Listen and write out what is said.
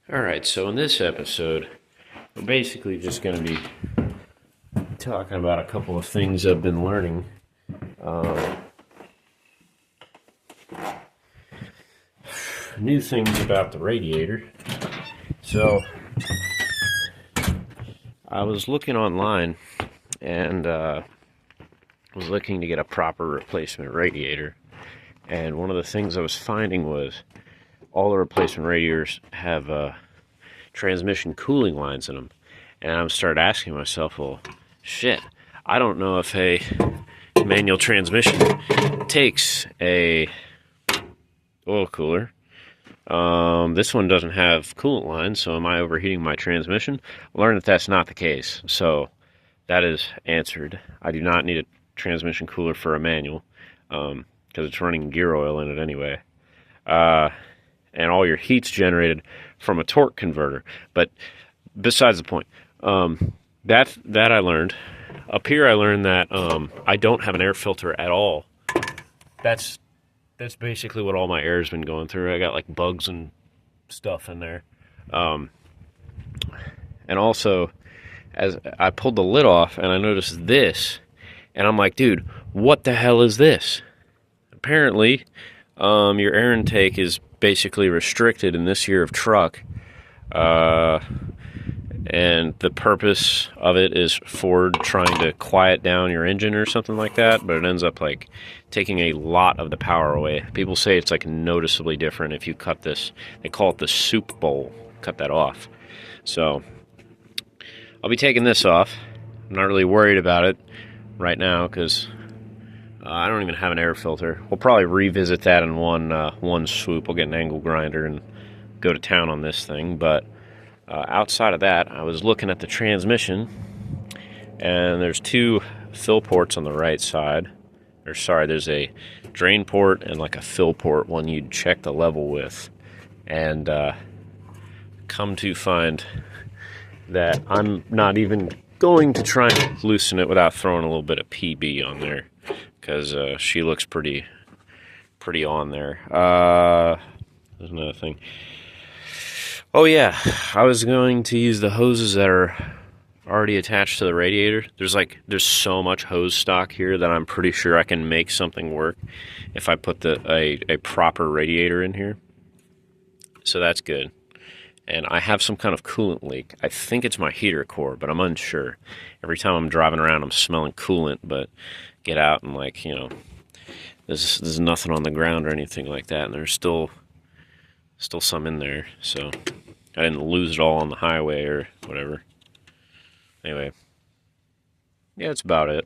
Alright, so in this episode, we're basically just going to be talking about a couple of things I've been learning. New things about the radiator. So, I was looking online and was looking to get a proper replacement radiator. And one of the things I was finding was all the replacement radiators have transmission cooling lines in them. And I started asking myself, well, shit, I don't know if a manual transmission takes a oil cooler. This one doesn't have coolant lines, so am I overheating my transmission? I learned that that's not the case, so that is answered. I do not need a transmission cooler for a manual, because it's running gear oil in it anyway. And all your heat's generated from a torque converter. But besides the point, that I learned. Up here I learned that I don't have an air filter at all. That's basically what all my air's been going through. I got like bugs and stuff in there. And also, as I pulled the lid off and I noticed this, and I'm like, dude, what the hell is this? Apparently, your air intake is basically restricted in this year of truck, and the purpose of it is Ford trying to quiet down your engine or something like that, but it ends up like taking a lot of the power away. People say it's like noticeably different if you cut this. They call it the soup bowl. Cut that off. So I'll be taking this off. I'm not really worried about it right now because I don't even have an air filter. We'll probably revisit that in one swoop. We'll get an angle grinder and go to town on this thing. But outside of that, I was looking at the transmission, and there's two fill ports on the right side. Or sorry, there's a drain port and like a fill port, one you'd check the level with. And come to find that I'm not even going to try and loosen it without throwing a little bit of PB on there. Because she looks pretty on there. There's another thing. Oh yeah, I was going to use the hoses that are already attached to the radiator. There's so much hose stock here that I'm pretty sure I can make something work if I put a proper radiator in here. So that's good. And I have some kind of coolant leak. I think it's my heater core, but I'm unsure. Every time I'm driving around, I'm smelling coolant, but get out and like, you know, there's nothing on the ground or anything like that, and there's still some in there, so I didn't lose it all on the highway or whatever. Anyway, yeah, that's about it.